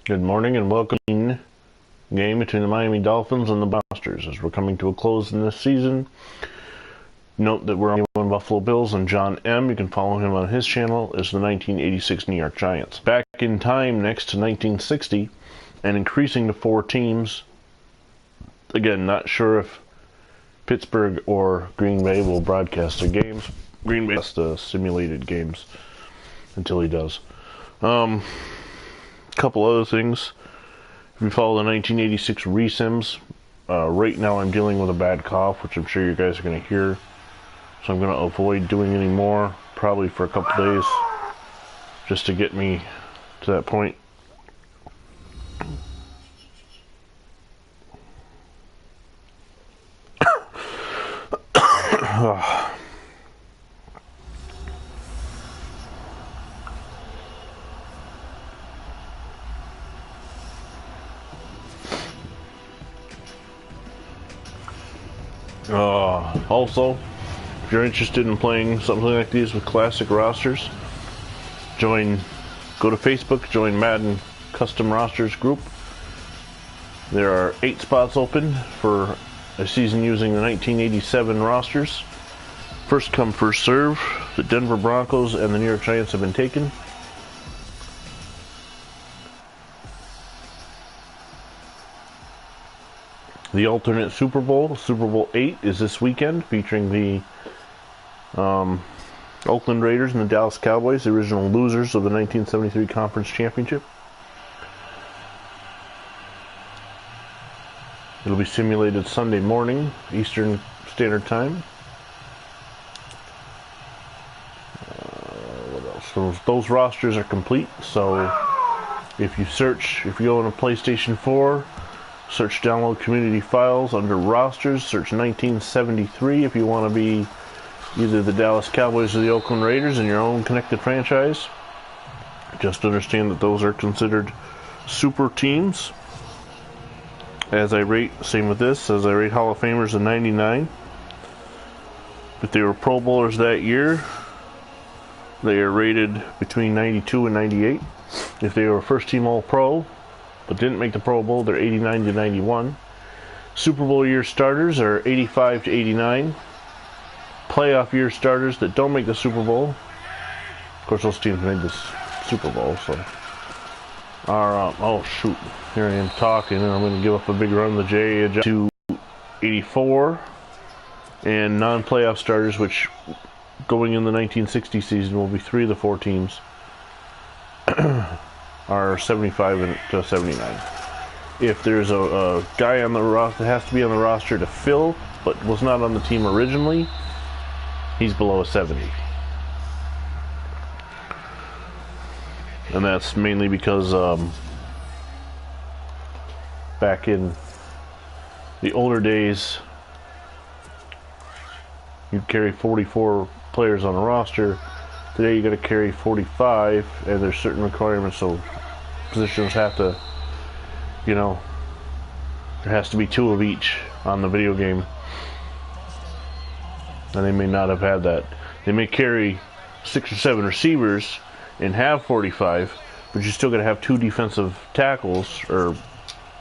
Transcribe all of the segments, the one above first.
Good morning and welcome to the game between the Miami Dolphins and the Monsters. As we're coming to a close in this season, note that we're on the Buffalo Bills, and John M., you can follow him on his channel, is the 1986 New York Giants. Back in time next to 1960 and increasing to 4 teams. Again, not sure if Pittsburgh or Green Bay will broadcast their games. Green Bay has the simulated games until he does. Couple other things. If you follow the 1986 resims, right now I'm dealing with a bad cough, which I'm sure you guys are going to hear. So I'm going to avoid doing any more, probably for a couple days, just to get me to that point. Also, if you're interested in playing something like these with classic rosters, go to Facebook, join Madden Custom Rosters group. There are 8 spots open for a season using the 1987 rosters. First come, first serve. The Denver Broncos and the New York Giants have been taken. The alternate Super Bowl, Super Bowl 8, is this weekend, featuring the Oakland Raiders and the Dallas Cowboys, the original losers of the 1973 Conference Championship. It'll be simulated Sunday morning, Eastern Standard Time. What else? Those rosters are complete, so if you go on a PlayStation 4, search download community files under rosters, search 1973 if you want to be either the Dallas Cowboys or the Oakland Raiders in your own connected franchise. Just understand that those are considered super teams. Same with this, as I rate Hall of Famers in 99. If they were Pro Bowlers that year, they are rated between 92 and 98. If they were first team All-Pro, but didn't make the Pro Bowl, they're 89 to 91. Super Bowl year starters are 85 to 89. Playoff year starters that don't make the Super Bowl, of course those teams made the Super Bowl, so are, oh shoot, here I am talking and I'm going to give up a big run the J to 84. And non-playoff starters, which going in the 1960 season will be 3 of the 4 teams, are 75 to 79. If there's a guy on the roster that has to be on the roster to fill, but was not on the team originally, he's below a 70. And that's mainly because back in the older days, you'd carry 44 players on a roster. Today you got to carry 45, and there's certain requirements, so positions have to, there has to be 2 of each on the video game. And they may not have had that. They may carry 6 or 7 receivers and have 45, but you still got to have 2 defensive tackles, or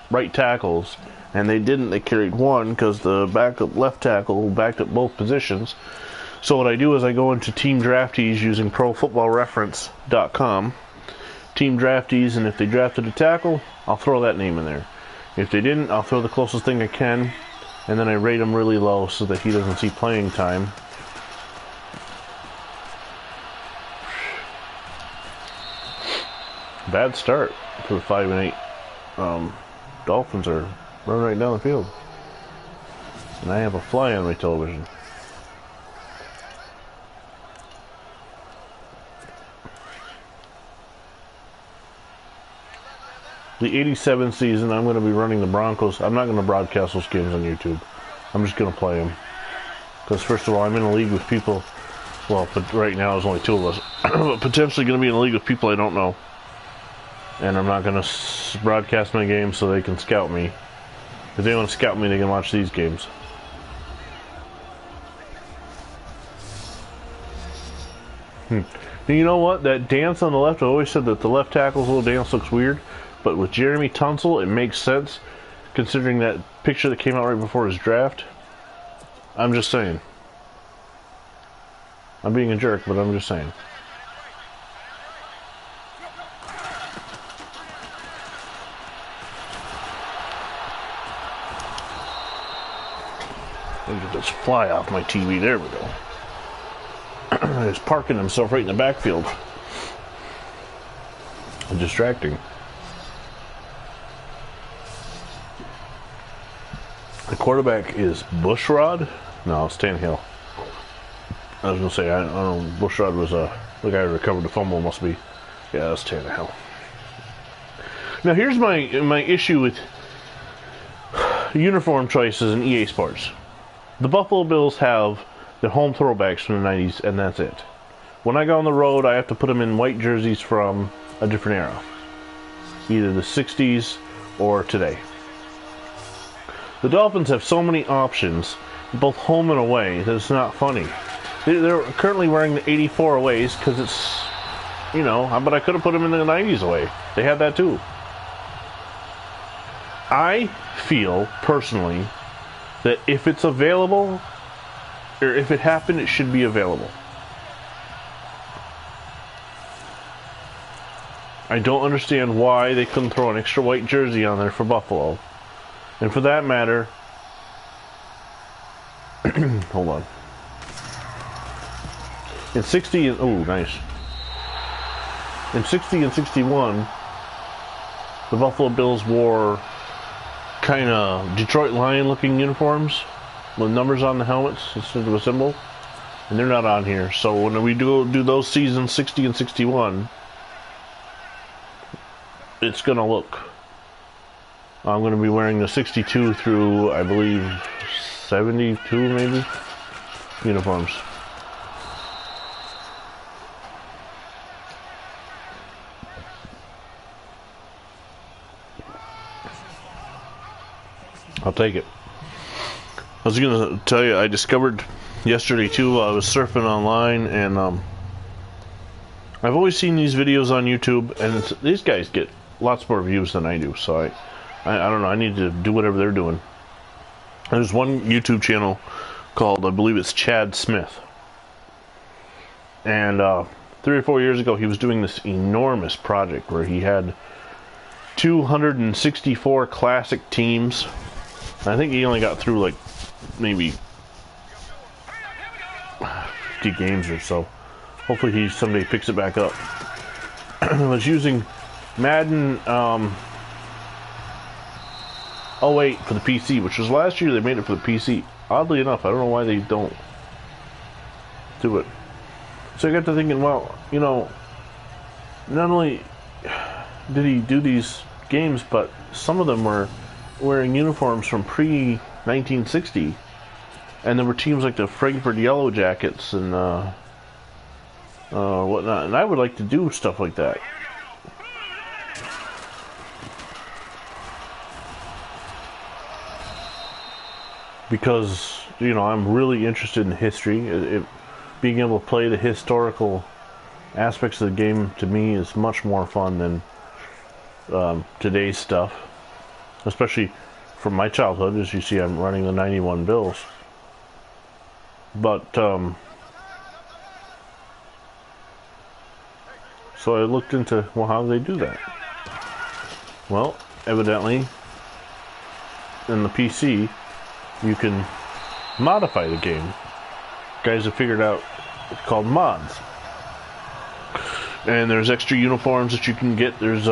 right tackles, and they didn't. They carried 1 because the backup left tackle backed up both positions. So what I do is I go into Team Draftees using ProFootballReference.com. Team Draftees, and if they drafted a tackle, I'll throw that name in there. If they didn't, I'll throw the closest thing I can, and then I rate him really low so that he doesn't see playing time. Bad start for the 5-8. Dolphins are running right down the field. And I have a fly on my television. The 87 season, I'm going to be running the Broncos. I'm not going to broadcast those games on YouTube. I'm just going to play them. Because first of all, I'm in a league with people, well, but right now there's only 2 of us, but potentially going to be in a league with people I don't know. And I'm not going to broadcast my games so they can scout me. If they want to scout me, they can watch these games. You know what? That dance on the left, I always said that the left tackle's little dance looks weird. but with Jeremy Tunsil, it makes sense, considering that picture that came out right before his draft. I'm just saying. I'm being a jerk, but I'm just saying. Let me get this fly off my TV. There we go. He's parking himself right in the backfield. Distracting. The quarterback is Bushrod. No, it's Tannehill. I was gonna say I don't know. Bushrod was the guy who recovered the fumble. Must be. Yeah, that's Tannehill. Now here's my issue with uniform choices in EA Sports. The Buffalo Bills have the home throwbacks from the 90s, and that's it. When I go on the road, I have to put them in white jerseys from a different era, either the 60s or today. The Dolphins have so many options, both home and away, that it's not funny. They're currently wearing the 84 aways because it's, you know, but I could have put them in the 90s away. They had that too. I feel, personally, that if it's available, or if it happened, it should be available. I don't understand why they couldn't throw an extra white jersey on there for Buffalo. And for that matter, hold on. In 60 and, oh, nice. In 60 and 61, the Buffalo Bills wore kind of Detroit Lion looking uniforms with numbers on the helmets instead of a symbol. And they're not on here. So when we do those seasons 60 and 61, it's going to look. I'm going to be wearing the 62 through, I believe, 72 maybe, uniforms. I'll take it. I was going to tell you, I discovered yesterday too, I was surfing online, and I've always seen these videos on YouTube, and these guys get lots more views than I do, so I don't know, I need to do whatever they're doing. There's one YouTube channel called, I believe it's Chad Smith, and 3 or 4 years ago he was doing this enormous project where he had 264 classic teams. I think he only got through like maybe 50 games or so. Hopefully he someday picks it back up. I was using Madden 08 for the PC, which was last year. They made it for the PC. Oddly enough, I don't know why they don't do it. So I got to thinking, well, you know, not only did he do these games, but some of them were wearing uniforms from pre-1960, and there were teams like the Frankfurt Yellow Jackets and whatnot, and I would like to do stuff like that. Because, you know, I'm really interested in history. Being able to play the historical aspects of the game, to me, is much more fun than today's stuff. Especially from my childhood. As you see, I'm running the 91 Bills. But, so I looked into, well, how do they do that? Well, evidently, in the PC, you can modify the game. Guys have figured out it's called mods. And there's extra uniforms that you can get. There's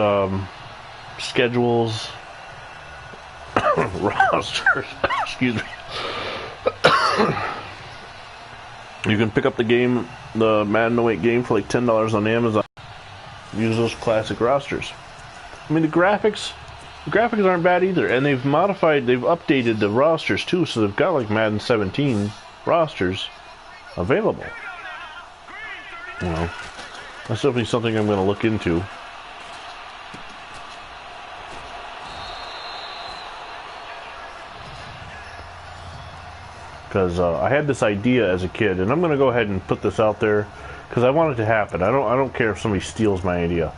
schedules, rosters, excuse me. You can pick up the game, the Madden 08 game, for like $10 on Amazon. Use those classic rosters. I mean, the graphics aren't bad either, and they've updated the rosters too, so they've got like Madden 17 rosters available. You know, that's definitely something I'm going to look into. Because I had this idea as a kid, and I'm going to go ahead and put this out there because I want it to happen. I don't care if somebody steals my idea.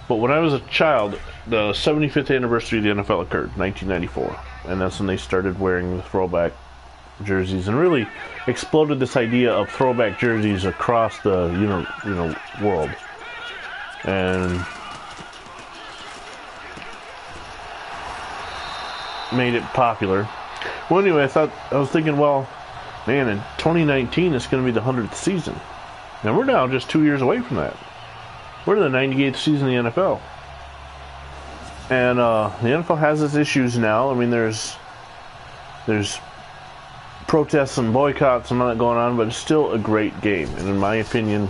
But when I was a child, the 75th anniversary of the NFL occurred, 1994, and that's when they started wearing the throwback jerseys and really exploded this idea of throwback jerseys across the world. And made it popular. Well, anyway, I was thinking, well, man, in 2019 it's going to be the 100th season. Now we're now just 2 years away from that. We're in the 98th season of the NFL. And the NFL has its issues now. I mean, there's protests and boycotts and all that going on, but it's still a great game. And in my opinion,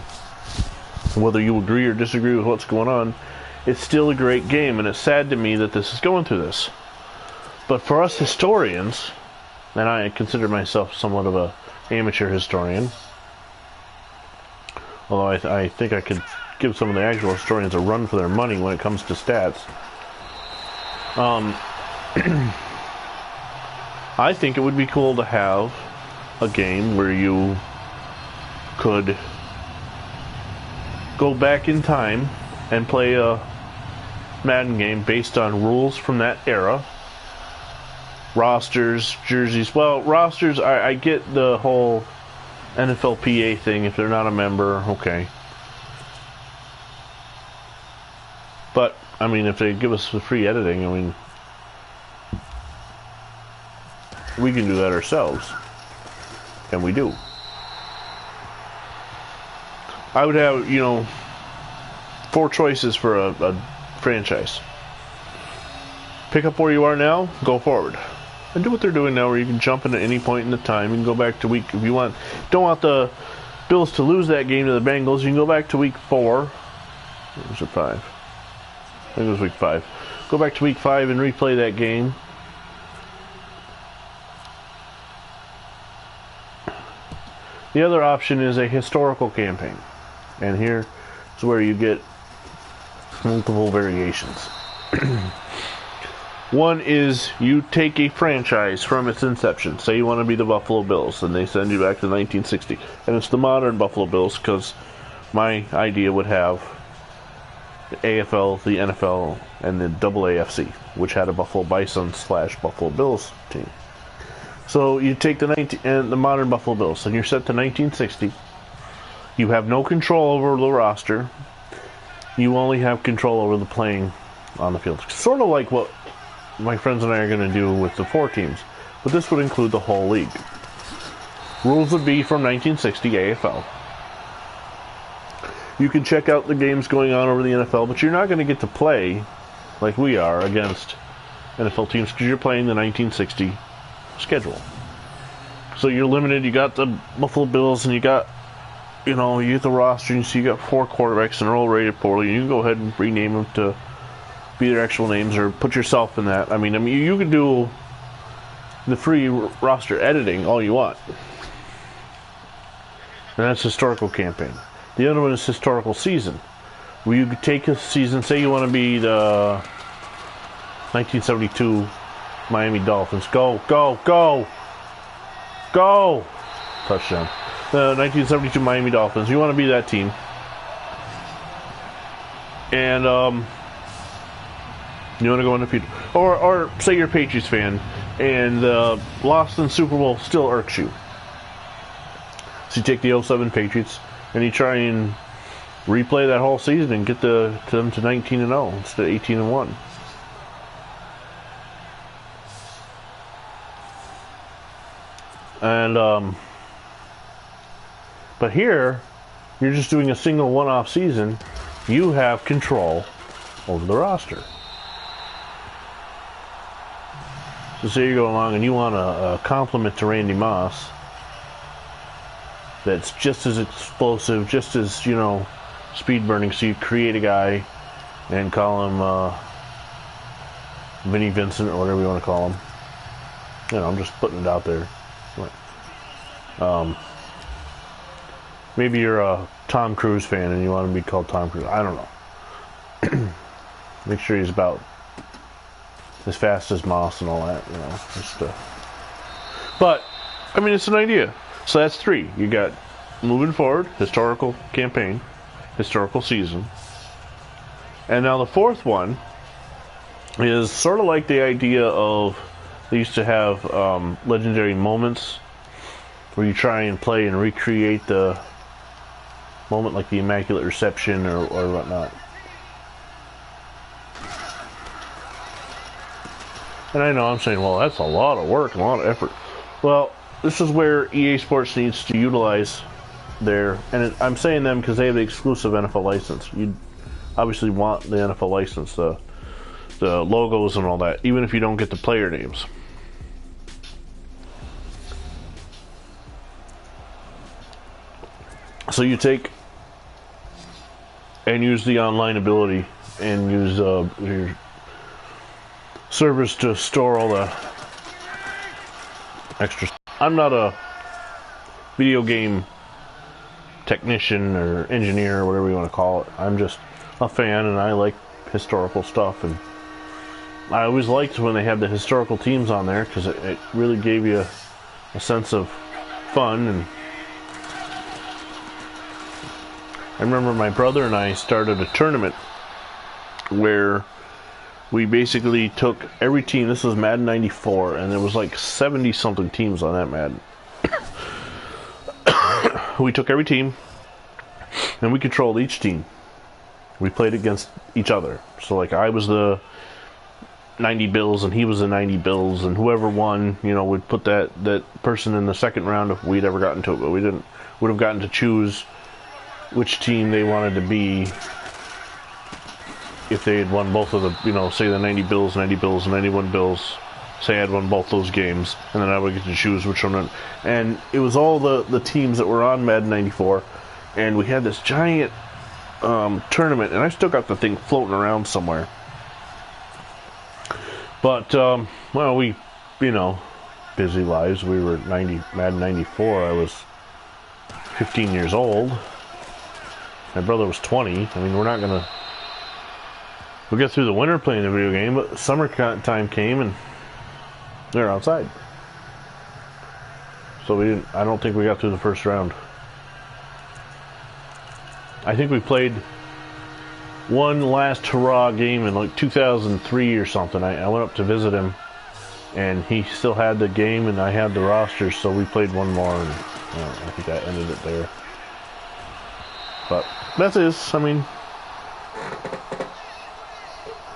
whether you agree or disagree with what's going on, it's still a great game. And it's sad to me that this is going through this. But for us historians, and I consider myself somewhat of a amateur historian, although I think I could give some of the actual historians a run for their money when it comes to stats. I think it would be cool to have a game where you could go back in time and play a Madden game based on rules from that era. Rosters, jerseys. Well, rosters, I get the whole NFLPA thing. If they're not a member, okay. But, I mean, if they give us the free editing, I mean, we can do that ourselves. And we do. I would have, 4 choices for a franchise. Pick up where you are now, go forward. And do what they're doing now, where you can jump in at any point in the time. You can go back to week, if you don't want the Bills to lose that game to the Bengals, you can go back to week 4. Or was it 5? I think it was week 5. Go back to week 5 and replay that game. The other option is a historical campaign. And here is where you get multiple variations. One is you take a franchise from its inception. Say you want to be the Buffalo Bills, and they send you back to 1960. And it's the modern Buffalo Bills, because my idea would have the AFL, the NFL, and the AAFC, which had a Buffalo Bison / Buffalo Bills team. So you take the modern Buffalo Bills, and you're set to 1960. You have no control over the roster. You only have control over the playing on the field. Sort of like what my friends and I are going to do with the 4 teams. But this would include the whole league. Rules would be from 1960 AFL. You can check out the games going on over the NFL, but you're not going to get to play like we are against NFL teams because you're playing the 1960 schedule. So you're limited. You got the Buffalo Bills, and you got, you get the roster, and so you got 4 quarterbacks, and they're all rated poorly. You can go ahead and rename them to be their actual names, or put yourself in that. I mean, you can do the free roster editing all you want. And that's historical campaign. The other one is historical season, where you could take a season, say you want to be the 1972 Miami Dolphins. Go, go, go! Go! Touchdown. The 1972 Miami Dolphins. You want to be that team. And, you want to go in the future. Or say you're a Patriots fan, and the loss in the Super Bowl still irks you. So you take the 07 Patriots, and you try and replay that whole season and get them to 19-0 instead of 18-1. And but here, you're just doing a single one-off season. You have control over the roster. So say you go along and you want a compliment to Randy Moss that's just as explosive, just as, speed burning. So you create a guy and call him Vinny Vincent, or whatever you want to call him. I'm just putting it out there. Maybe you're a Tom Cruise fan and you want to be called Tom Cruise. I don't know. Make sure he's about as fast as Moss and all that, But, I mean, it's an idea. So that's 3. You got, moving forward, historical campaign, historical season, And now the fourth one is sort of like the idea of, they used to have legendary moments where you try and play and recreate the moment, like the Immaculate Reception or whatnot. And I know I'm saying, well, that's a lot of work, a lot of effort. Well, this is where EA Sports needs to utilize their, and I'm saying them because they have the exclusive NFL license. You obviously want the NFL license, the logos and all that, even if you don't get the player names. So you take and use the online ability and use your servers to store all the extra. I'm not a video game technician or engineer or whatever you want to call it. I'm just a fan, and I like historical stuff, and I always liked when they had the historical teams on there because it really gave you a sense of fun. And I remember my brother and I started a tournament where we basically took every team. This was Madden 94, and there was like 70 something teams on that Madden. We took every team and we controlled each team. We played against each other. So like I was the 90 Bills and he was the 90 Bills, and whoever won, you know, would put that person in the second round if we'd ever gotten to it. But we would have gotten to choose which team they wanted to be if they had won both of the, you know, say the 90 Bills, 90 Bills, 91 Bills. Say I'd won both those games, and then I would get to choose which one. And it was all the teams that were on Madden 94, and we had this giant tournament, and I still got the thing floating around somewhere. But, well, we, you know, busy lives. We were Madden 94. I was 15 years old. My brother was 20. I mean, we're not going to... We'll get through the winter playing the video game, but summer time came, and they're outside. So I don't think we got through the first round. I think we played one last hurrah game in like 2003 or something. I went up to visit him, and he still had the game, and I had the roster, so we played one more, and I think that ended it there. But that's it. I mean,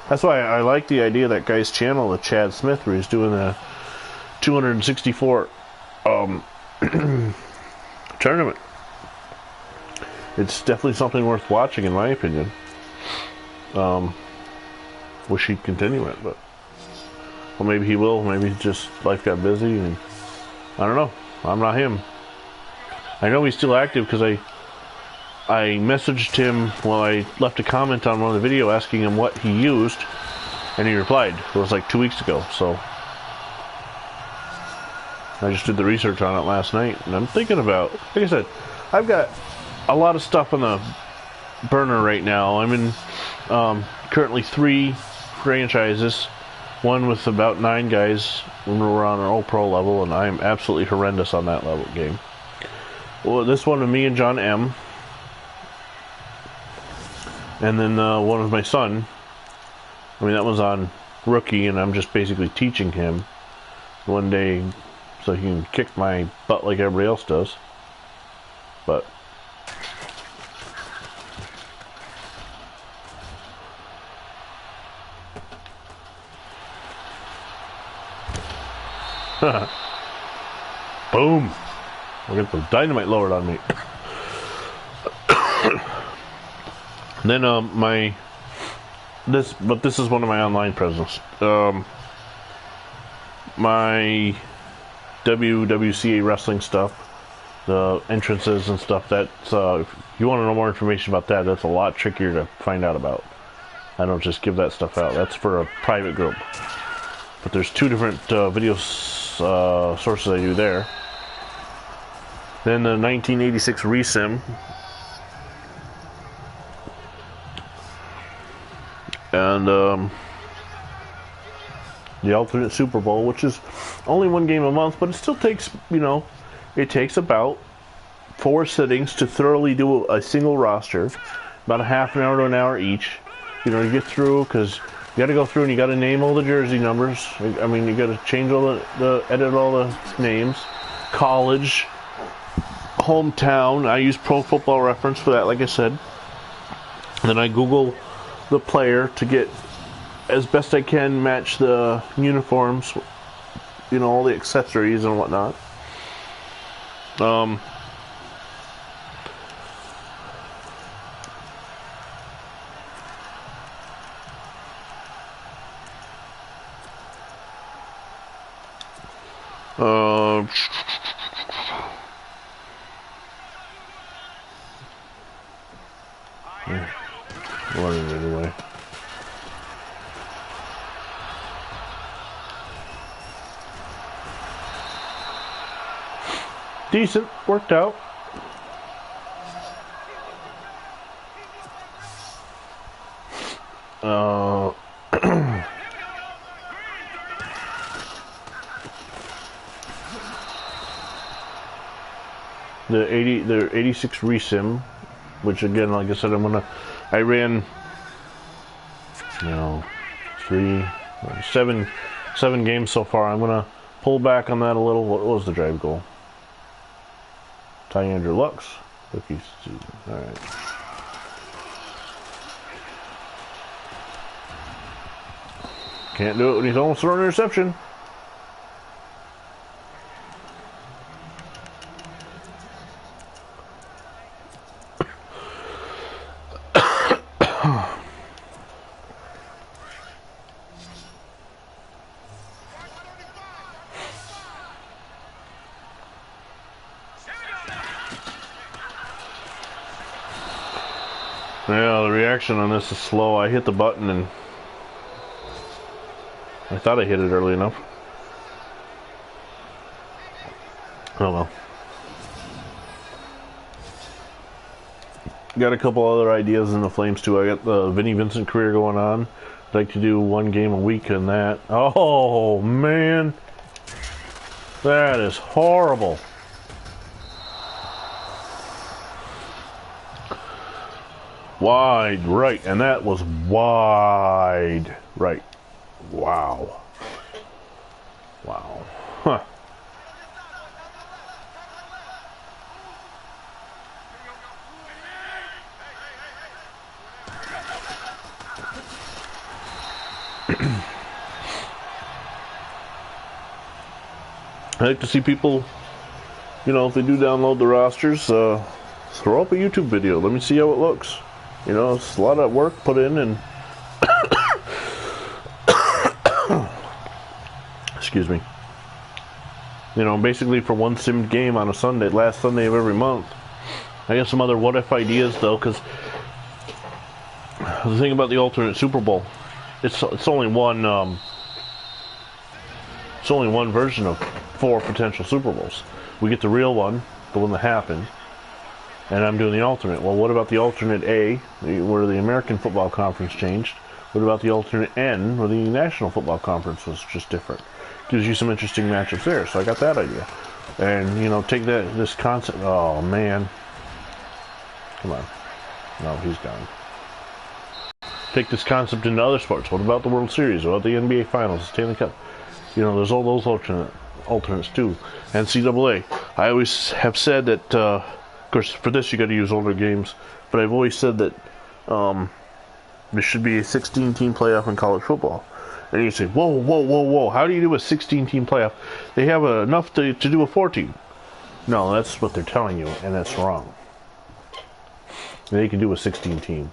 that's why I like the idea of that guy's channel, the Chad Smith, where he's doing the 264 tournament. It's definitely something worth watching, in my opinion. Wish he'd continue it, but well, maybe he will. Maybe just life got busy, and I don't know. I'm not him. I know he's still active because I messaged him while I left a comment on one of the video asking him what he used, and he replied. It was like 2 weeks ago, so I just did the research on it last night, and I'm thinking about, like I said, I've got a lot of stuff on the burner right now. I'm in currently 3 franchises, one with about 9 guys when we're on our old pro level, and I'm absolutely horrendous on that level game. Well, this one with me and John M. And then one with my son. I mean, that one's on rookie, and I'm just basically teaching him one day so he can kick my butt like everybody else does. But boom! I'll get the dynamite lowered on me. Then this is one of my online presents. My WWCA wrestling stuff, the entrances and stuff. That's if you want to know more information about that, that's a lot trickier to find out about. I don't just give that stuff out. That's for a private group. But there's 2 different video sources I do there. Then the 1986 Resim. And the alternate Super Bowl, which is only 1 game a month, but it still takes, you know, it takes about 4 sittings to thoroughly do a single roster, about a half an hour to an hour each, you know, you get through, because you got to go through and you got to name all the jersey numbers. I mean, you got to change all edit all the names. College, hometown. I use Pro Football Reference for that, like I said. Then I Google the player to get, as best I can, match the uniforms, you know, all the accessories and whatnot. Running it away. Decent, worked out. The 86 resim, which again, like I said, I ran, you know, seven games so far. I'm gonna pull back on that a little. What was the drive goal? Ty Andrew Lux. Cookies. All right. Can't do it when he's almost throwing an interception. Yeah, the reaction on this is slow. I hit the button and I thought I hit it early enough. Oh well. Got a couple other ideas in the Flames too. I got the Vinny Vincent career going on. I'd like to do one game a week in that. Oh man, that is horrible. Wide right, and that was wide right. Wow. Wow. Huh. I like to see people, you know, if they do download the rosters, throw up a YouTube video. Let me see how it looks. You know, it's a lot of work put in, and excuse me. You know, basically for one simmed game on a Sunday, last Sunday of every month. I got some other what if ideas though, because the thing about the alternate Super Bowl, it's only one version of 4 potential Super Bowls. We get the real one, the one that happened, and I'm doing the alternate. Well, what about the alternate A, where the American Football Conference changed? What about the alternate N, where the National Football Conference was just different? Gives you some interesting matchups there. So I got that idea, and you know, take this concept. Oh man, come on, no, he's gone. Take this concept into other sports. What about the World Series? What about the NBA Finals, the Stanley Cup? You know, there's all those alternates too. NCAA. I always have said that, of course, for this you got to use older games, but I've always said that there should be a 16-team playoff in college football. And you say, whoa, whoa, whoa, whoa, how do you do a 16-team playoff? They have enough to do a 4-team. No, that's what they're telling you, and that's wrong. They can do a 16-team.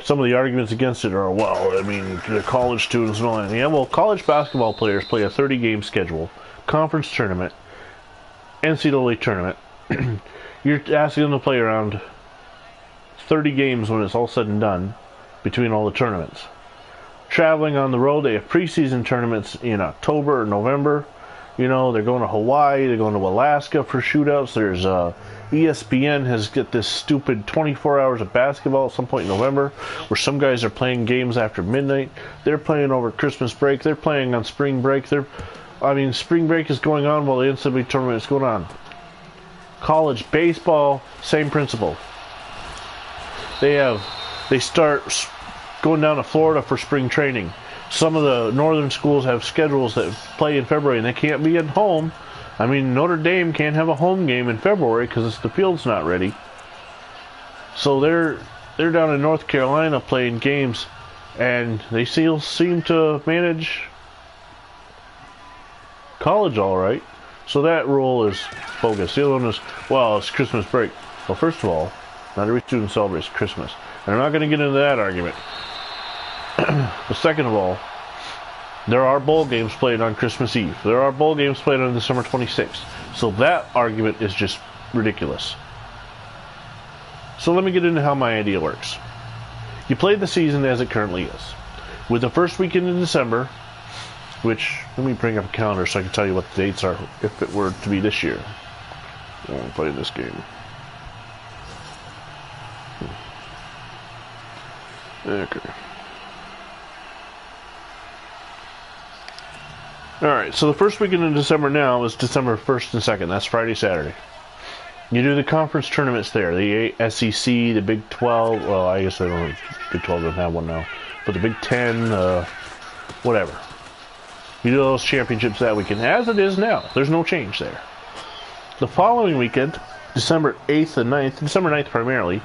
Some of the arguments against it are, well, I mean, they're college students and all that. Yeah, well, college basketball players play a 30-game schedule, conference tournament, NCAA tournament. You're asking them to play around 30 games when it's all said and done between all the tournaments. Traveling on the road, they have preseason tournaments in October or November. You know, they're going to Hawaii, they're going to Alaska for shootouts. There's ESPN has got this stupid 24 hours of basketball at some point in November, where some guys are playing games after midnight. They're playing over Christmas break. They're playing on spring break. Spring break is going on while the NCAA tournament is going on. College baseball, same principle. They start going down to Florida for spring training. Some of the northern schools have schedules that play in February, and they can't be at home. I mean, Notre Dame can't have a home game in February because the field's not ready. So they're down in North Carolina playing games, and they still seem to manage college all right. So that rule is bogus. The other one is, well, it's Christmas break. Well, first of all, not every student celebrates Christmas. And I'm not going to get into that argument. But second of all, there are bowl games played on Christmas Eve. There are bowl games played on December 26th. So that argument is just ridiculous. So let me get into how my idea works. You play the season as it currently is. With the first weekend in December, which, let me bring up a calendar so I can tell you what the dates are if it were to be this year. I won't play this game. Okay. Alright, so the first weekend in December now is December 1st and 2nd. That's Friday, Saturday. You do the conference tournaments there. The SEC, the Big 12. Well, I guess they don't. Big 12 doesn't have one now. But the Big 10, whatever. You do those championships that weekend, as it is now. There's no change there. The following weekend, December 8th and 9th, December 9th primarily,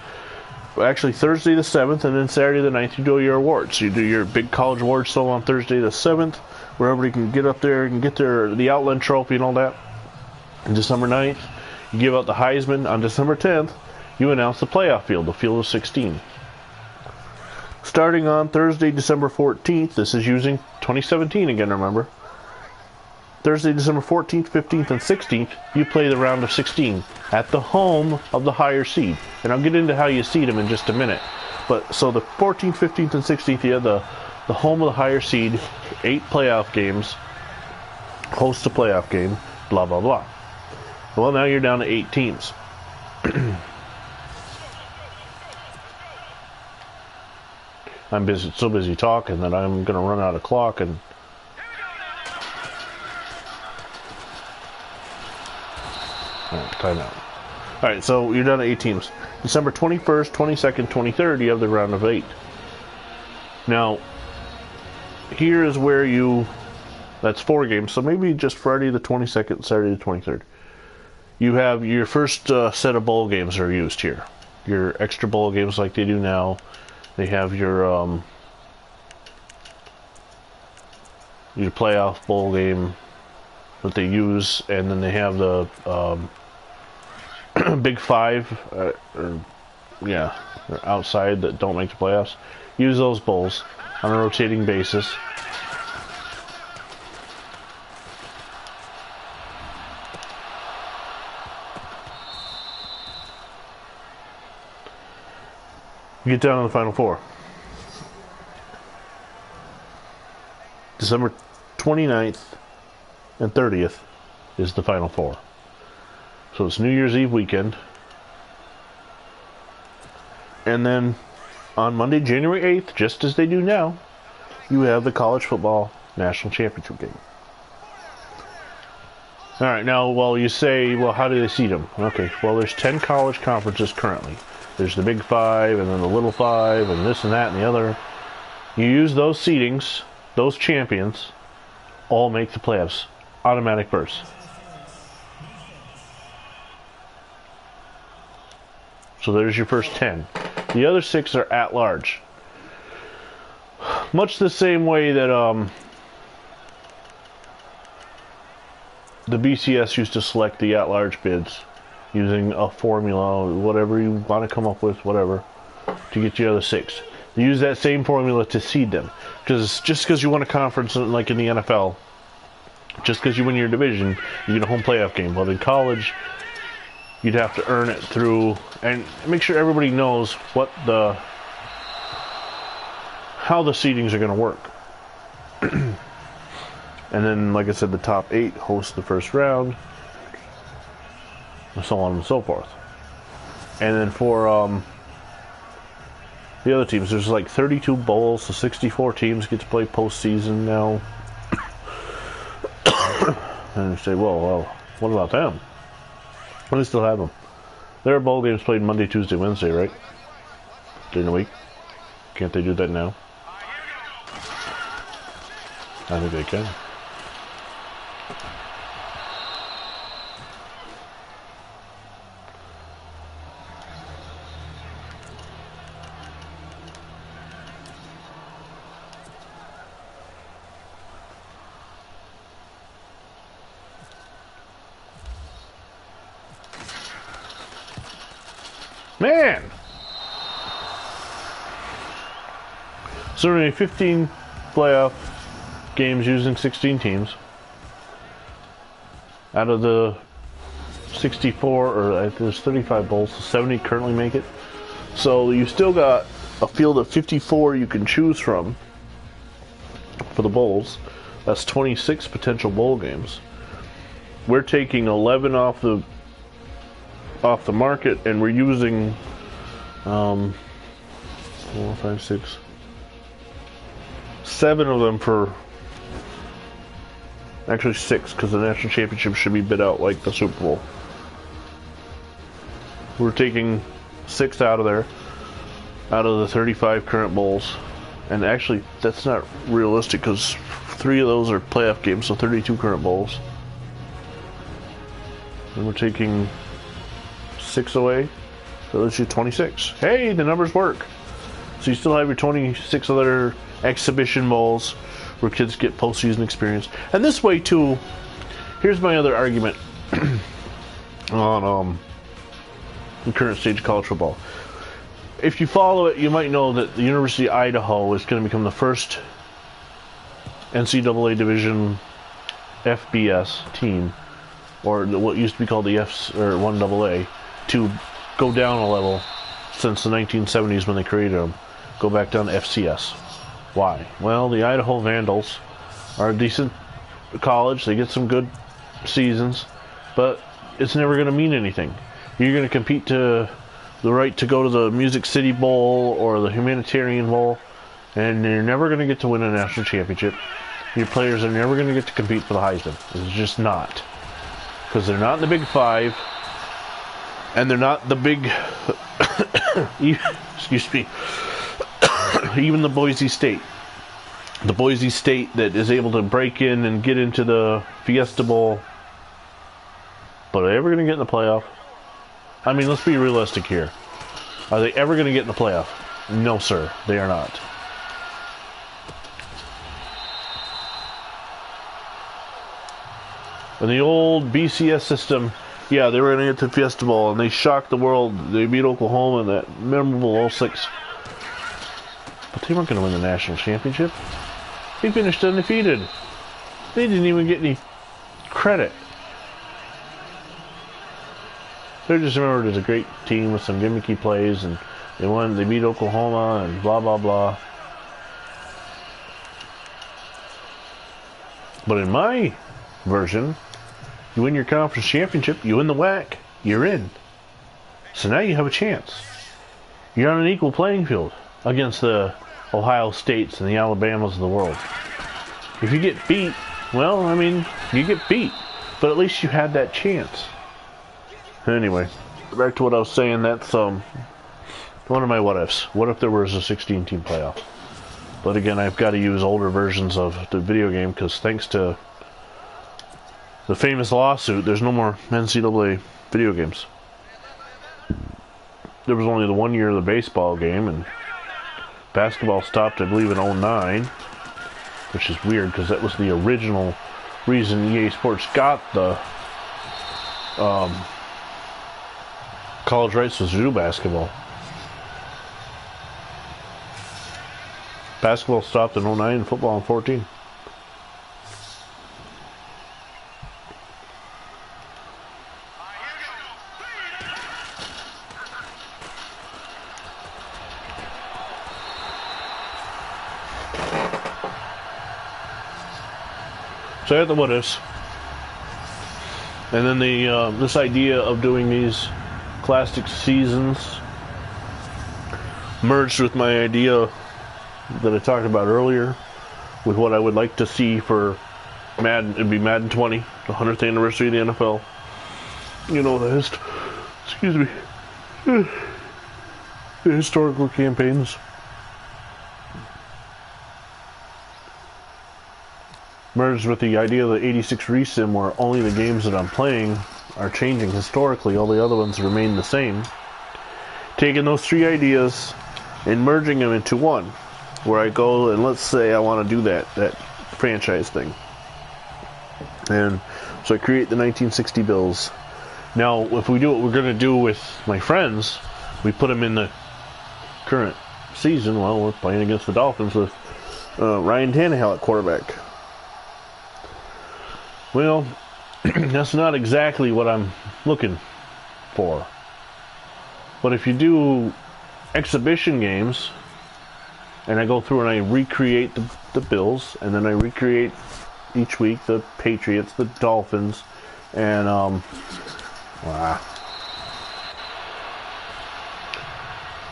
actually Thursday the 7th, and then Saturday the 9th, you do your awards. You do your big college awards show on Thursday the 7th, where everybody can get up there and get the Outland Trophy and all that. And December 9th, you give out the Heisman. On December 10th, you announce the playoff field, the field of 16. Starting on Thursday, December 14th, this is using 2017 again, remember. Thursday, December 14th, 15th, and 16th, you play the round of 16 at the home of the higher seed. And I'll get into how you seed them in just a minute. But so the 14th, 15th, and 16th, you have the home of the higher seed, 8 playoff games, host a playoff game, blah, blah, blah. Well, now you're down to 8 teams. I'm so busy talking that I'm going to run out of clock and... Alright, time out. Alright, so you're down to 8 teams. December 21st, 22nd, 23rd, you have the round of 8. Now, here is where you... That's 4 games, so maybe just Friday the 22nd, Saturday the 23rd. You have your first set of bowl games are used here. Your extra bowl games like they do now. They have your playoff bowl game that they use, and then they have the Big 5, outside that don't make the playoffs. Use those bowls on a rotating basis. You get down to the Final Four. December 29th and 30th is the Final Four. So it's New Year's Eve weekend. And then on Monday, January 8th, just as they do now, you have the College Football National Championship game. Alright, now, well, you say, well, how do they seed them? Okay, well, there's 10 college conferences currently. There's the Big 5, and then the Little 5, and this and that and the other. You use those seedings, those champions, all make the playoffs. Automatic berths. So there's your first 10. The other 6 are at large. Much the same way that the BCS used to select the at-large bids using a formula, whatever you want to come up with, whatever, to get the other 6. They use that same formula to seed them. Because just because you win a conference, like in the NFL, just because you win your division, you get a home playoff game. Well, in college, you'd have to earn it through, and make sure everybody knows how the seedings are going to work. And then, like I said, the top 8 host the first round, and so on and so forth. And then for the other teams, there's like 32 bowls, so 64 teams get to play postseason now. And you say, well, what about them? Well, they still have them. There are bowl games played Monday, Tuesday, Wednesday, right? During the week. Can't they do that now? I think they can. Man! So there are 15 playoff games using 16 teams. Out of the 64, or there's 35 bowls, so 70 currently make it. So you still got a field of 54 you can choose from for the bowls. That's 26 potential bowl games. We're taking 11 off the market, and we're using 4, 5, 6, 7 of them for, actually 6, because the national championship should be bid out like the Super Bowl. We're taking 6 out of there, out of the 35 current bowls, and actually that's not realistic because 3 of those are playoff games, so 32 current bowls. And we're taking 6 away, so that's you 26. Hey, the numbers work. So you still have your 26 other exhibition bowls where kids get postseason experience. And this way too, here's my other argument on the current stage of college football. If you follow it, you might know that the University of Idaho is going to become the first NCAA Division FBS team, or what used to be called the 1AA, to go down a level since the 1970s when they created them. Go back down to FCS. Why? Well, the Idaho Vandals are a decent college. They get some good seasons, but it's never going to mean anything. You're going to compete to the right to go to the Music City Bowl or the Humanitarian Bowl, and you're never going to get to win a national championship. Your players are never going to get to compete for the Heisman. It's just not. Because they're not in the Big Five, and they're not the big, excuse me, even the Boise State. The Boise State that is able to break in and get into the Fiesta Bowl. But are they ever going to get in the playoff? I mean, let's be realistic here. Are they ever going to get in the playoff? No, sir, they are not. In the old BCS system, yeah, they were going to get to Fiesta Bowl, and they shocked the world. They beat Oklahoma in that memorable 06. But they weren't going to win the national championship. They finished undefeated. They didn't even get any credit. They're just remembered as a great team with some gimmicky plays, and they won. They beat Oklahoma, and blah blah blah. But in my version, you win your conference championship, you win the WAC, you're in. So now you have a chance. You're on an equal playing field against the Ohio States and the Alabamas of the world. If you get beat, well, I mean, you get beat, but at least you had that chance. Anyway, back to what I was saying, that's one of my what ifs. What if there was a 16-team playoff? But again, I've got to use older versions of the video game because thanks to the famous lawsuit, there's no more NCAA video games. There was only the 1 year of the baseball game, and basketball stopped, I believe, in 09, which is weird because that was the original reason EA Sports got the college rights was to do basketball. Basketball stopped in 09 and football in 14. So I had the what ifs, and then the this idea of doing these classic seasons merged with my idea that I talked about earlier with what I would like to see for Madden. It'd be Madden 20, the 100th anniversary of the NFL. You know, the historical campaigns. merged with the idea of the 86 resim, where only the games that I'm playing are changing historically, all the other ones remain the same. Taking those three ideas and merging them into one, where I go and let's say I want to do that franchise thing. And so I create the 1960 Bills. Now, if we do what we're going to do with my friends, we put them in the current season. Well, we're playing against the Dolphins with Ryan Tannehill at quarterback. Well, that's not exactly what I'm looking for. But if you do exhibition games, and I go through and I recreate the Bills, and then I recreate each week the Patriots, the Dolphins, and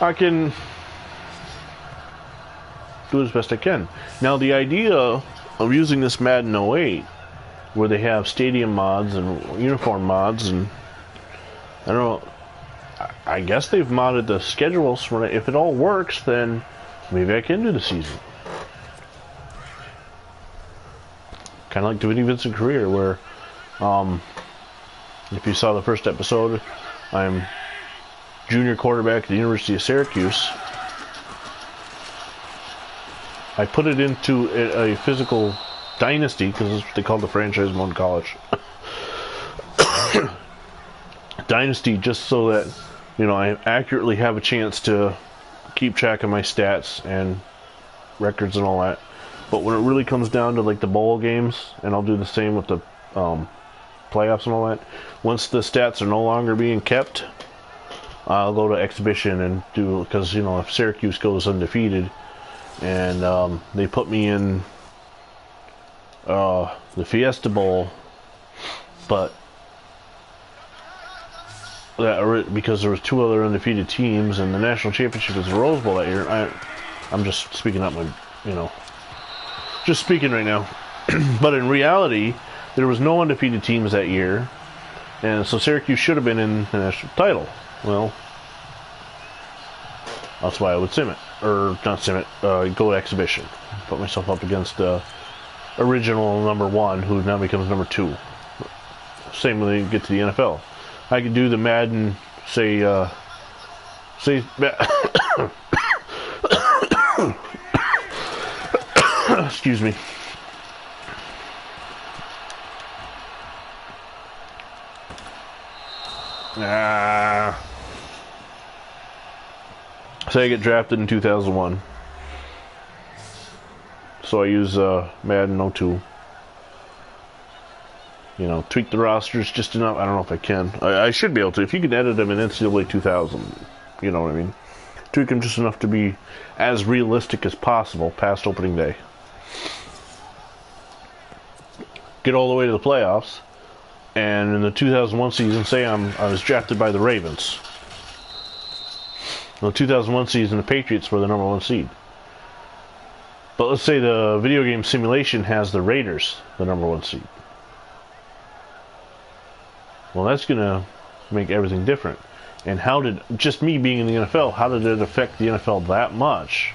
I can do as best I can. Now, the idea of using this Madden 08, where they have stadium mods and uniform mods, and I don't know, I guess they've modded the schedules. If it all works, then maybe I can do the season. Kind of like the Vinny Vincent career, where if you saw the first episode, I'm junior quarterback at the University of Syracuse. I put it into a physical dynasty, because that's what they call the franchise mode in college. Dynasty, just so that, you know, I accurately have a chance to keep track of my stats and records and all that. But when it really comes down to like the bowl games, and I'll do the same with the playoffs and all that, once the stats are no longer being kept, I'll go to exhibition and do, because, you know, if Syracuse goes undefeated and they put me in the Fiesta Bowl, but because there was two other undefeated teams, and the national championship was the Rose Bowl that year. I'm just speaking up my, you know, just speaking right now. But in reality, there was no undefeated teams that year, and so Syracuse should have been in the national title. Well, that's why I would sim it, or not sim it, go to exhibition, put myself up against the original number one, who now becomes number two. Same when they get to the NFL. I could do the Madden, excuse me. Say I get drafted in 2001. So I use Madden 02. You know, tweak the rosters just enough. I don't know if I can. I should be able to. If you can edit them in NCAA 2000, you know what I mean. Tweak them just enough to be as realistic as possible past opening day. Get all the way to the playoffs, and in the 2001 season, say I was drafted by the Ravens. In the 2001 season, the Patriots were the number one seed. But let's say the video game simulation has the Raiders the number one seed. Well, that's going to make everything different. And how did, just me being in the NFL, how did it affect the NFL that much,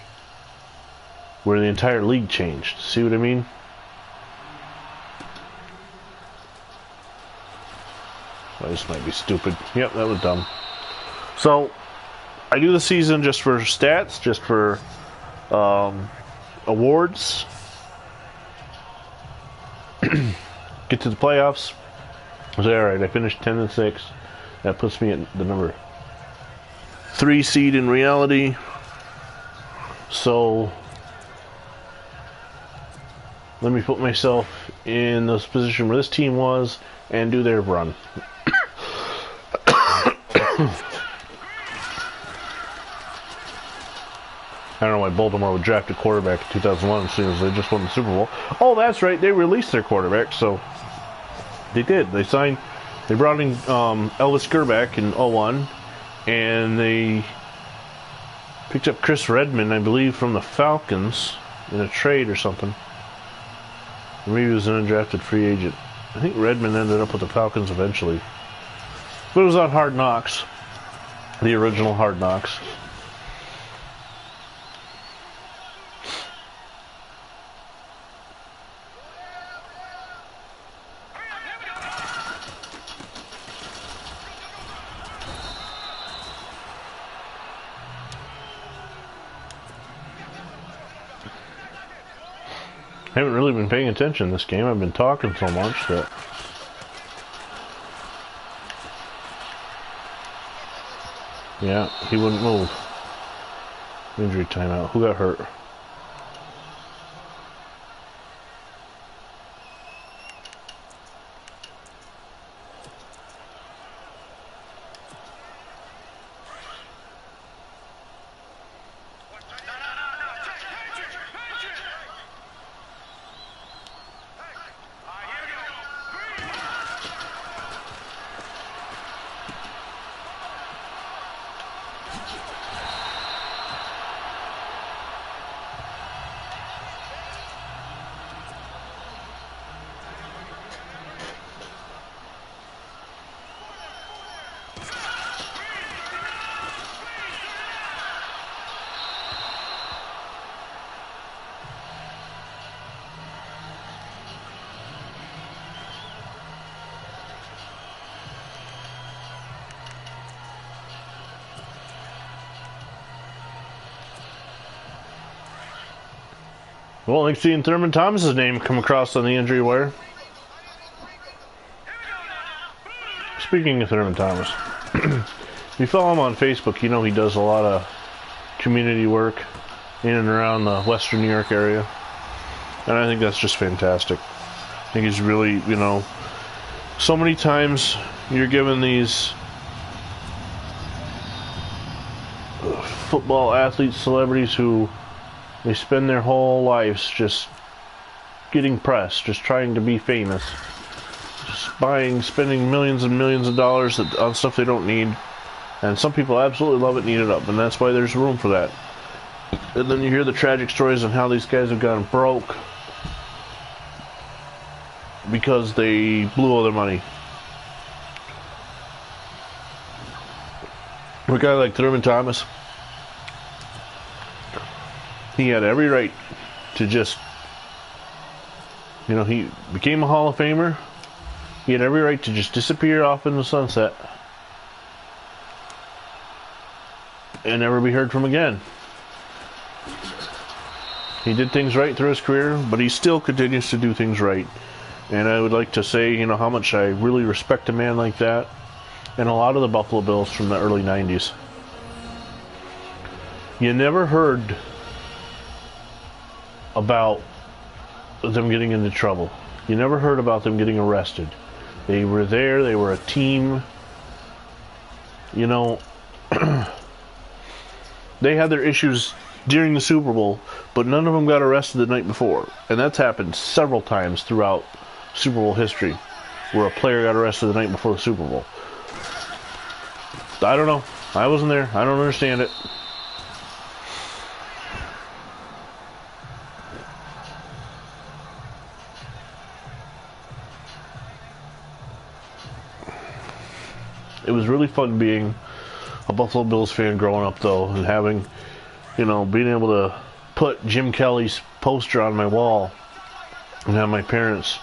where the entire league changed? See what I mean? Well, this might be stupid. Yep, that was dumb. So, I do the season just for stats, just for awards. Get to the playoffs. I was alright, I finished 10-6. That puts me at the number 3 seed in reality. So let me put myself in this position where this team was and do their run. I don't know why Baltimore would draft a quarterback in 2001 as soon as they just won the Super Bowl. Oh, that's right, they released their quarterback, so they did. They brought in Elvis Gerback in 01, and they picked up Chris Redmond, I believe, from the Falcons in a trade or something. Or maybe he was an undrafted free agent. I think Redmond ended up with the Falcons eventually. But it was on Hard Knocks, the original Hard Knocks. Haven't really been paying attention this game. I've been talking so much that... Yeah, he wouldn't move. Injury timeout. Who got hurt? Well, like seeing Thurman Thomas's name come across on the injury wire. Speaking of Thurman Thomas, if you follow him on Facebook, you know he does a lot of community work in and around the Western New York area. And I think that's just fantastic. I think he's really, you know, so many times you're given these football athletes, celebrities who they spend their whole lives just getting press, just trying to be famous, just spending millions and millions of dollars on stuff they don't need. And some people absolutely love it and eat it up, and that's why there's room for that. And then you hear the tragic stories on how these guys have gone broke because they blew all their money. A guy like Thurman Thomas, he had every right to just, you know, he became a Hall of Famer. He had every right to just disappear off in the sunset and never be heard from again. He did things right through his career, but he still continues to do things right. And I would like to say, you know, how much I really respect a man like that and a lot of the Buffalo Bills from the early 90s. You never heard about them getting into trouble. You never heard about them getting arrested. They were there, they were a team. You know, they had their issues during the Super Bowl, but none of them got arrested the night before. And that's happened several times throughout Super Bowl history, where a player got arrested the night before the Super Bowl. I don't know. I wasn't there. I don't understand it. It was really fun being a Buffalo Bills fan growing up, though, and having, you know, being able to put Jim Kelly's poster on my wall and have my parents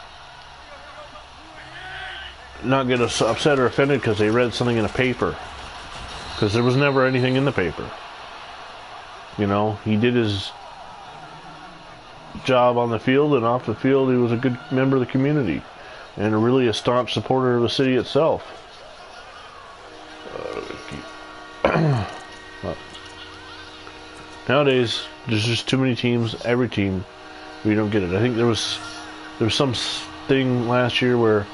not get upset or offended because they read something in a paper, because there was never anything in the paper. You know, he did his job on the field, and off the field he was a good member of the community and really a staunch supporter of the city itself. Nowadays, there's just too many teams. Every team, we don't get it. I think there was some thing last year where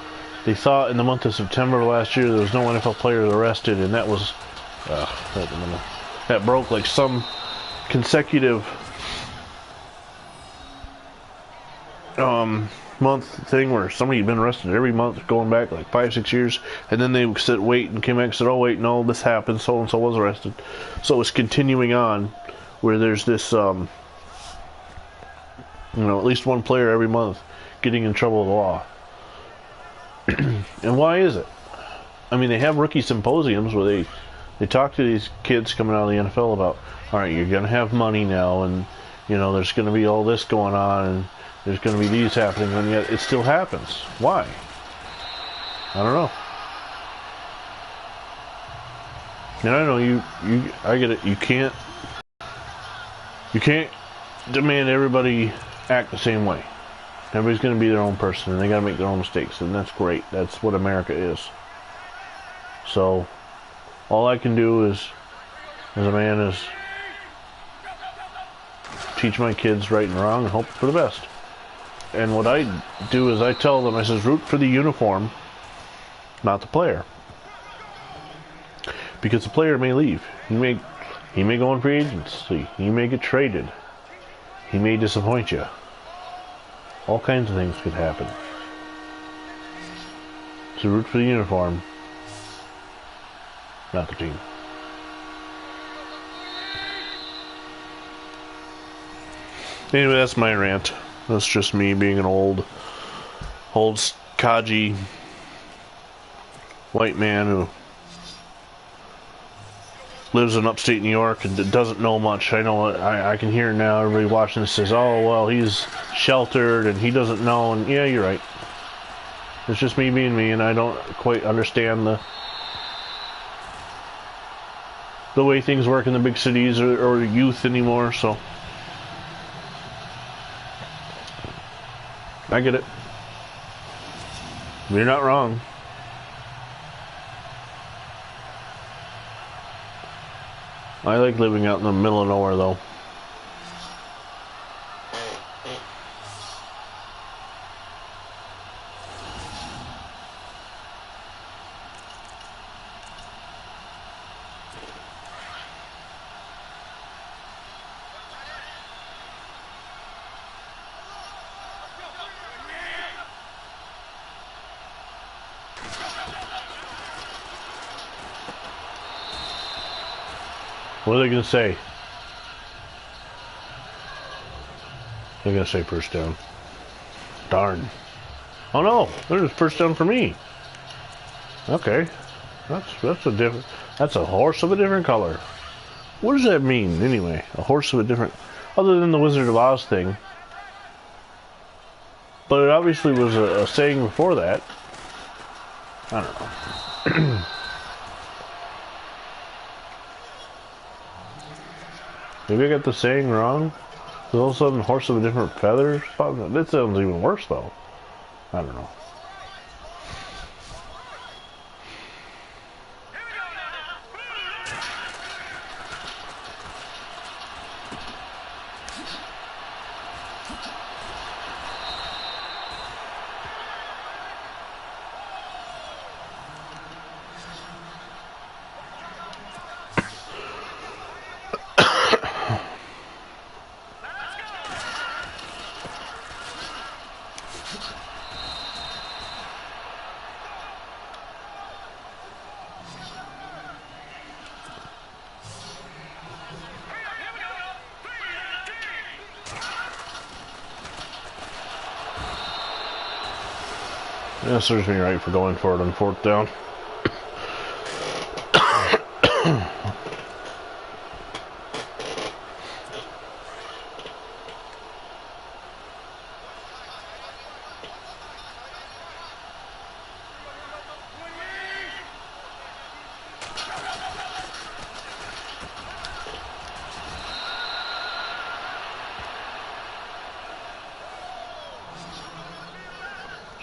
they thought in the month of September last year there was no NFL players arrested, and that was that broke like some consecutive month thing where somebody had been arrested every month going back like 5-6 years, and then they said wait and came back and said, oh wait, no, this happened, so and so was arrested. So it's continuing on where there's this you know, at least one player every month getting in trouble with the law. And why is it? I mean, they have rookie symposiums where they talk to these kids coming out of the NFL about, all right, you're gonna have money now, and you know there's gonna be all this going on, and there's going to be these happening, and yet it still happens. Why? I don't know. And I know I get it. You can't demand everybody act the same way. Everybody's going to be their own person, and they got to make their own mistakes, and that's great. That's what America is. So, all I can do is, as a man, is teach my kids right and wrong and hope for the best. And what I do is I tell them, I says, root for the uniform, not the player. Because the player may leave. He may go on free agency. He may get traded. He may disappoint you. All kinds of things could happen. So root for the uniform, not the team. Anyway, that's my rant. That's just me being an old codgy white man who lives in upstate New York and doesn't know much. I know, I can hear now everybody watching this says, oh, well, he's sheltered and he doesn't know. And yeah, you're right. It's just me being me, and I don't quite understand the way things work in the big cities or youth anymore, so I get it. You're not wrong. I like living out in the middle of nowhere, though. What are they going to say? They're going to say first down. Darn. Oh no, there's first down for me. Okay. That's a horse of a different color. What does that mean anyway? A horse of a different, other than the Wizard of Oz thing. But it obviously was a saying before that. I don't know. Maybe I got the saying wrong. All of a sudden, horse of a different feather. That sounds even worse, though. I don't know. That serves me right for going for it on fourth down.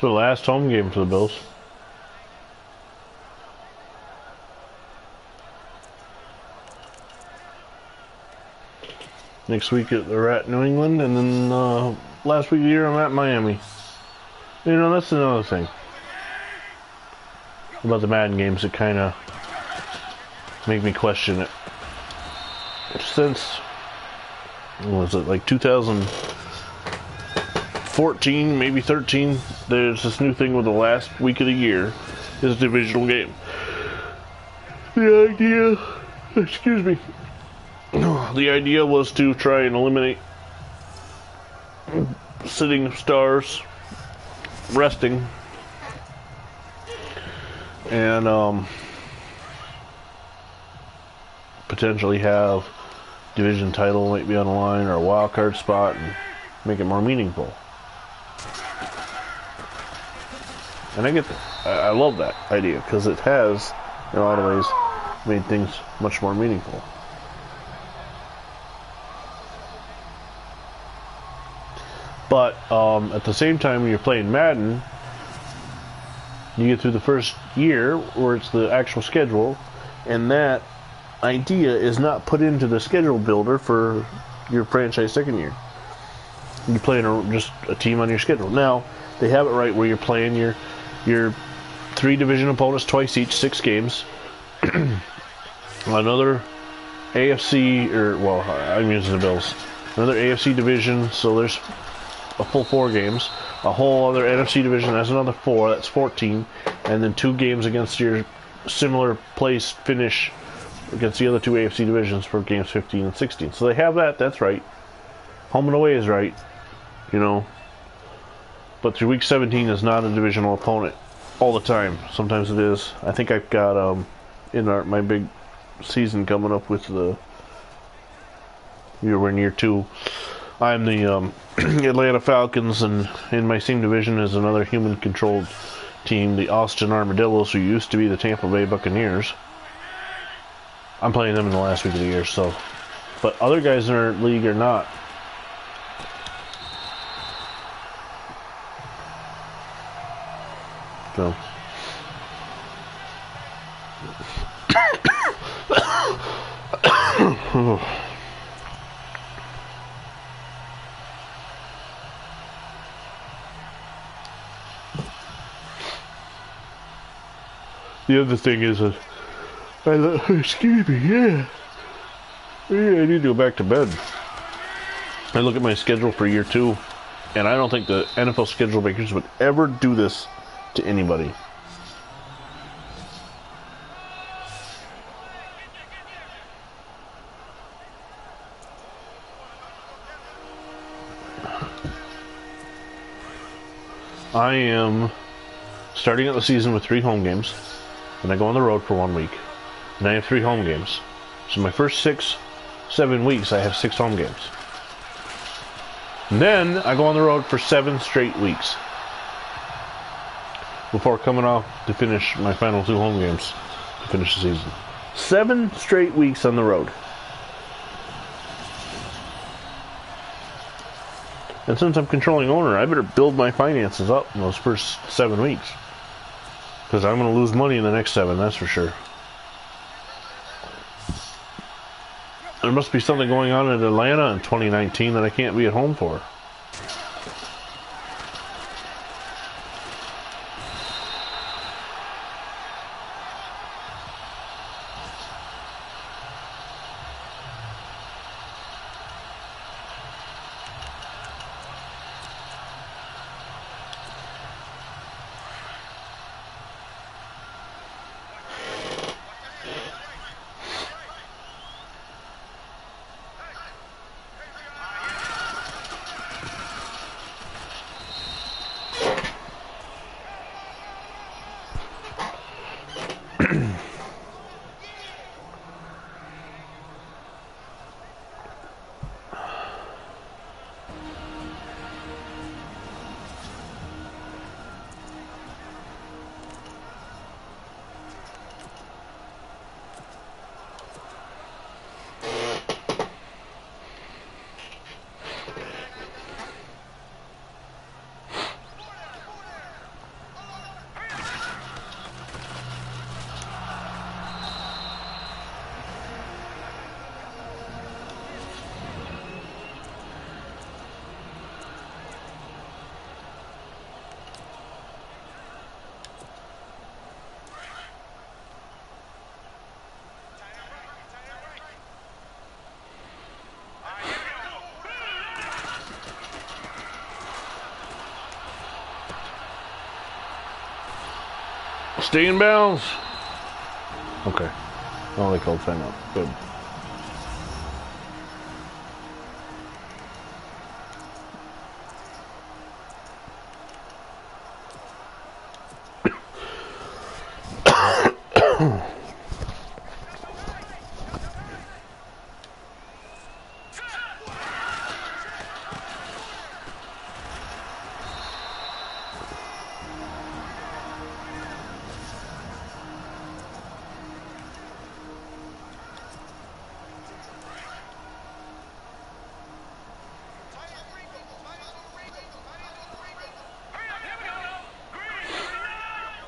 So the last home game for the Bills. Next week they're at New England, and then last week of the year I'm at Miami. You know, that's another thing about the Madden games that kind of make me question it. Since, what was it, like 2014, maybe 13, there's this new thing with the last week of the year is a divisional game. The idea, excuse me, the idea was to try and eliminate sitting stars resting, and potentially have division title might be on the line or a wild card spot and make it more meaningful. And I get that. I love that idea because it has, in a lot of ways, made things much more meaningful. But at the same time, when you're playing Madden, you get through the first year where it's the actual schedule, and that idea is not put into the schedule builder for your franchise second year. You play just a team on your schedule. Now, they have it right where you're playing your 3 division opponents twice each, 6 games. Another AFC, I'm using the Bills. Another AFC division, so there's a full 4 games. A whole other NFC division, that's another 4, that's 14. And then 2 games against your similar place finish against the other 2 AFC divisions for games 15 and 16. So they have that, that's right. Home and away is right, you know. But through week 17 is not a divisional opponent all the time. Sometimes it is. I think I've got in my big season coming up with we're in year 2. I'm the Atlanta Falcons, and in my same division is another human-controlled team, the Austin Armadillos, who used to be the Tampa Bay Buccaneers. I'm playing them in the last week of the year, so. But other guys in our league are not. So. The other thing is excuse me, yeah, I need to go back to bed. I look at my schedule for year 2, and I don't think the NFL schedule makers would ever do this to anybody. I am starting out the season with 3 home games, and I go on the road for 1 week, and I have 3 home games. So my first 6-7 weeks, I have 6 home games. And then I go on the road for 7 straight weeks before coming off to finish my final 2 home games to finish the season. 7 straight weeks on the road. And since I'm controlling owner, I better build my finances up in those first 7 weeks. Because I'm going to lose money in the next 7, that's for sure. There must be something going on in Atlanta in 2019 that I can't be at home for. Stay in bounds. Okay. Oh, they called timeout. Good.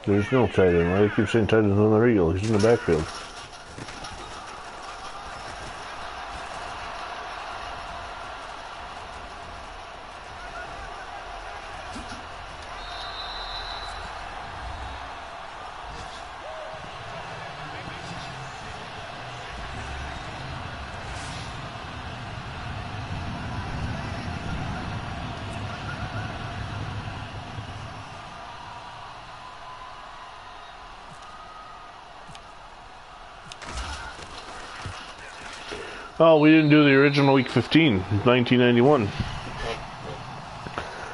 There's no tight end. Why do you keep saying tight end's on the Eagle? He's in the backfield. Oh, we didn't do the original Week 15, 1991.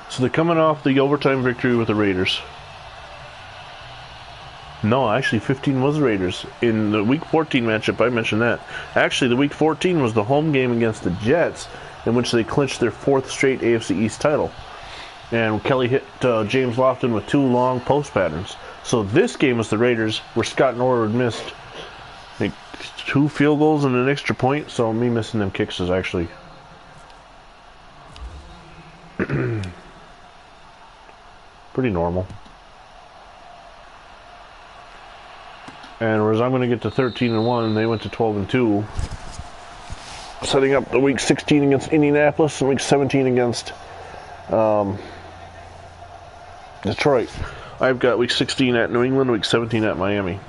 So they're coming off the overtime victory with the Raiders. No, actually 15 was the Raiders. In the Week 14 matchup, I mentioned that. Actually, the Week 14 was the home game against the Jets, in which they clinched their 4th straight AFC East title. And Kelly hit James Lofton with 2 long post patterns. So this game was the Raiders, where Scott Norwood missed 2 field goals and an extra point, so me missing them kicks is actually pretty normal. And whereas I'm going to get to 13-1, and they went to 12-2, setting up the Week 16 against Indianapolis and Week 17 against Detroit. I've got Week 16 at New England, Week 17 at Miami.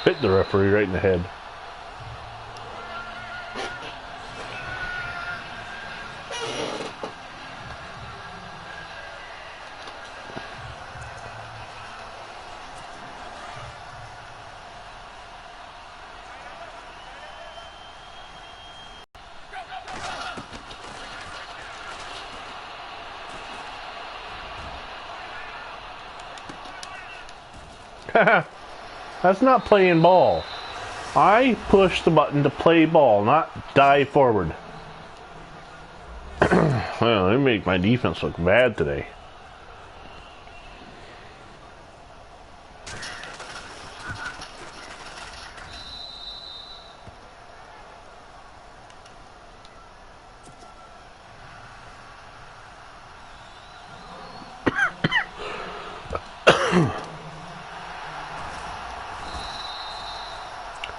Hit the referee right in the head. That's not playing ball. I push the button to play ball, not dive forward. Well, they make my defense look bad today.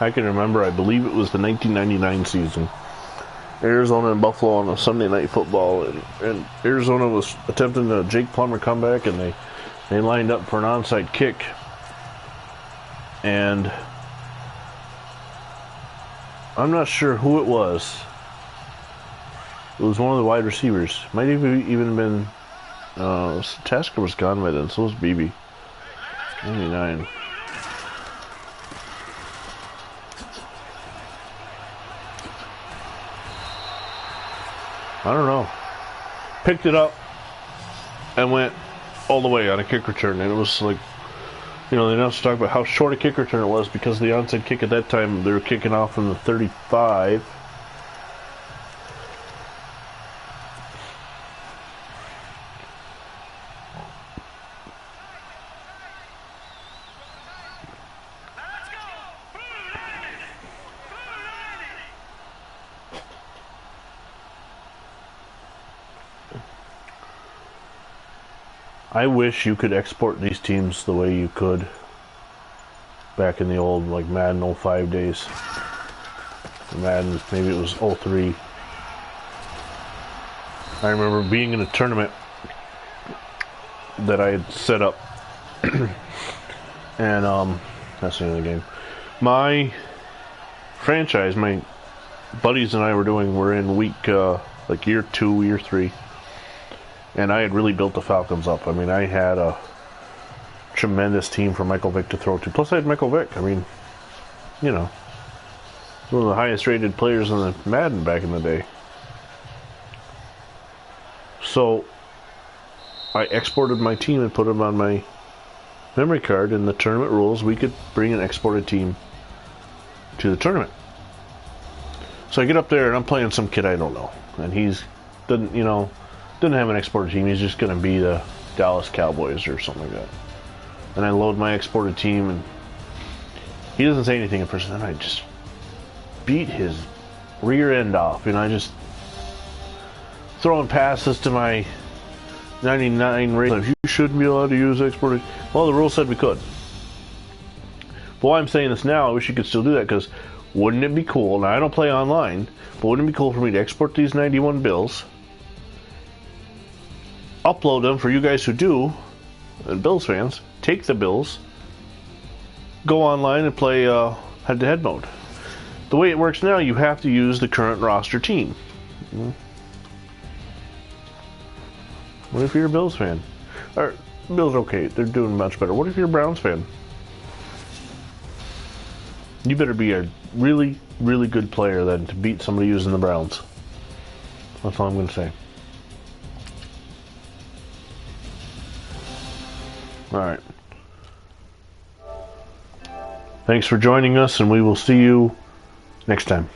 I can remember, I believe it was the 1999 season. Arizona and Buffalo on a Sunday Night Football, and Arizona was attempting a Jake Plummer comeback, and they lined up for an onside kick. And I'm not sure who it was. It was one of the wide receivers. Might have even been Tasker was gone by then, so was BB. 99. I don't know. Picked it up and went all the way on a kick return, and it was like, you know, they don't talk about how short a kick return it was because the onside kick at that time, they were kicking off from the 35. I wish you could export these teams the way you could back in the old, like, Madden 05 days. Madden, maybe it was 03. I remember being in a tournament that I had set up. And, that's the end of the game. My franchise, my buddies and I were in week, like year 2, year 3. And I had really built the Falcons up. I mean, I had a tremendous team for Michael Vick to throw to. Plus, I had Michael Vick. I mean, you know, one of the highest rated players in the Madden back in the day. So, I exported my team and put them on my memory card. In the tournament rules, we could bring an exported team to the tournament. So I get up there and I'm playing some kid I don't know. And he's, didn't have an exported team. He's just going to be the Dallas Cowboys or something like that. And I load my exported team, and he doesn't say anything at first. Then I just beat his rear end off, and I just throwing passes to my 99 rating. You shouldn't be allowed to use exported. Well, the rule said we could. But why I'm saying this now, I wish you could still do that, because wouldn't it be cool? Now I don't play online, but wouldn't it be cool for me to export these 91 bills, upload them for you guys who do, and Bills fans, take the bills, go online and play head-to-head mode. The way it works now, you have to use the current roster team. What if you're a Bills fan? Or, Bills okay, they're doing much better. What if you're a Browns fan? You better be a really, really good player then to beat somebody using the Browns. That's all I'm going to say. Alright. Thanks for joining us, and we will see you next time.